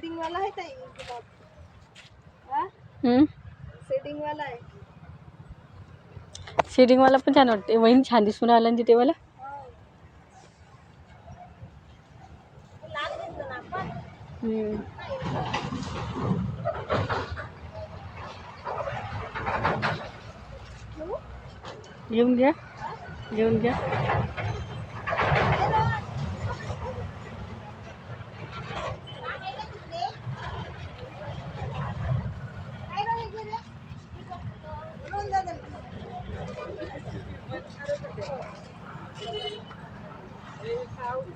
Setting वाला आहे ताई गुलाब. हा सेटिंग वाला आहे. शेडिंग वाला पण छान वाटते. वहीन छान दिसून आला ना तिथे मला. लाल घेतलं ना आपण. घेऊन घ्या, घेऊन घ्या.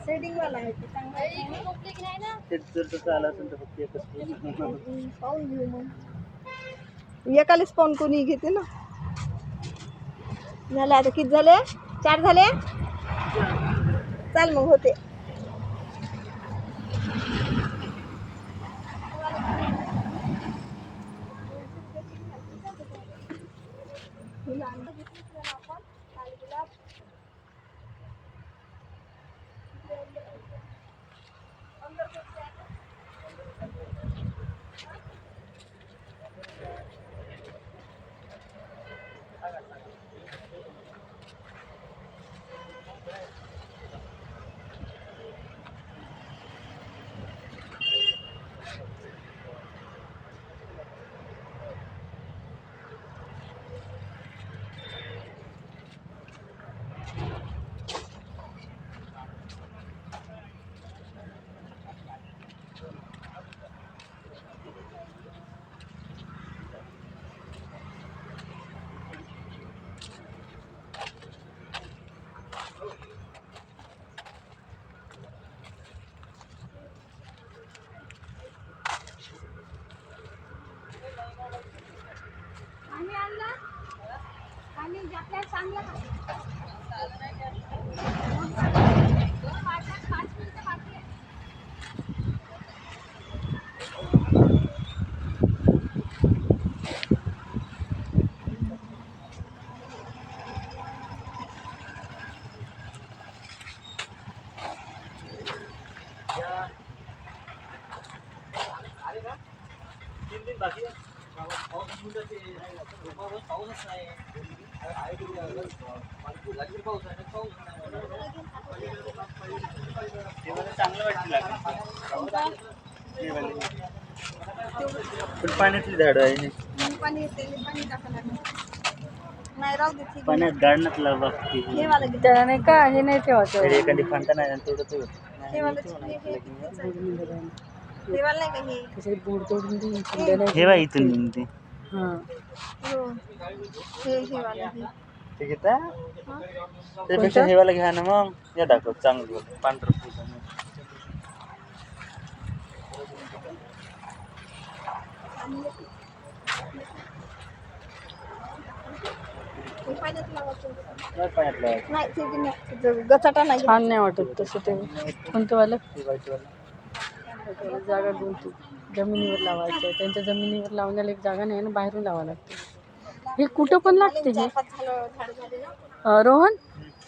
सेटिंग वाला आहे ते चांगलं आहे ना. ते जर तसं आलं असेल तर फक्त एकच पाहून घेऊ मग. एकालाच पाहून कोणी घेते ना. झाले आता किती झाले? 4 झाले. चाल मग होते. आम्ही आणला आणि आपल्याला चांगला पाण्यातली झाड आहे. पाणी येते पाणी टाकायला नाही राहू दे. पाण्यात गाडण्यात लावा. हे वाला घे. त्याला नाही का हे नाही ठेवायचं. एखादी फांटा नाही तेवढं हे वाला हे वाला नाही का हे. त्याच्यात बोर्ड तोडून देऊन ठेवा इथून निघते. हां हे वाला हे. ठीक आहे. त्यापेक्षा हेवाला घ्या ना मग. या दाखव चांगलं पांढरं फुल. गचाटा नाही. छान नाही वाटत तसं ते. कोणतं वालं? जागा घेऊन जमिनीवर लावायचं. त्यांच्या जमिनीवर लावण्याला एक जागा नाही ना, बाहेरून लावावं लागते. हे कुठं पण लागते हे. रोहन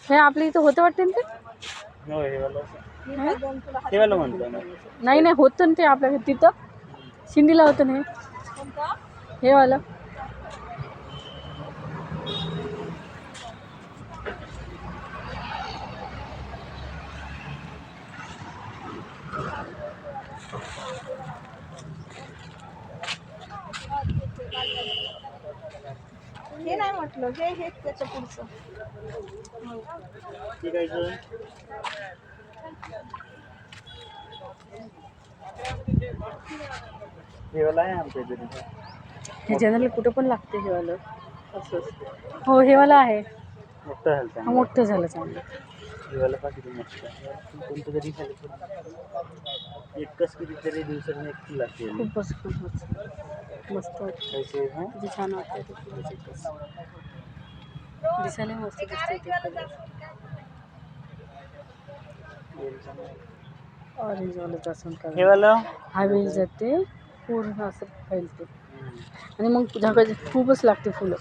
हे आपल्या इथं होतं वाटते ना ते म्हणतो. नाही नाही होतं ना ते आपल्या तिथं शिंदीला होतं ना हे वालं. हे नाही म्हटलं हे त्याच्या पुढचं. ठीक आहे. हेवाला आहे आमच्या इथे. हे जनरली कुठं पण लागते हे वालं असं. हो हे वालं आहे. मोठं झालं. मोठं झालं चांगलं. हेवाला पाहिजे मस्त. कोणतं तरी एकच कितीतरी दिवसांनी एक लागते. खूपच मस्त वाटतं. किती छान वाटतं ते फुलाचं एकच. दिसायला मस्त दिसते ते. ऑरेंजवालं जास्वंद का हवेली जाते पूर्ण असं फैलते आणि मग झाकायचे खूपच लागते फुलं.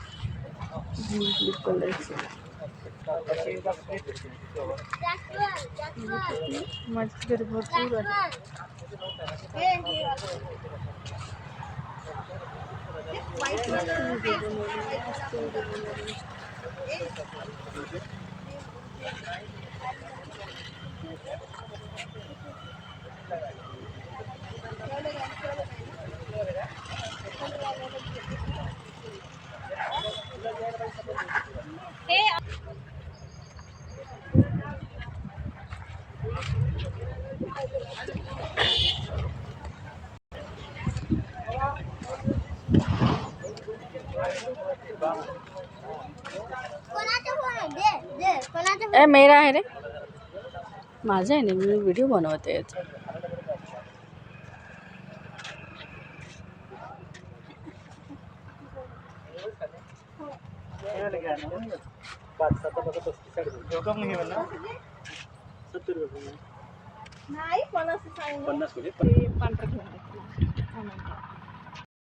माझ्या घरी भरपूर आहे. ए मेरा आहे रे, माझा आहे ना, मी व्हिडिओ बनवते याचा. नाही 50 सांगितलं. 50 पांढरं घेऊन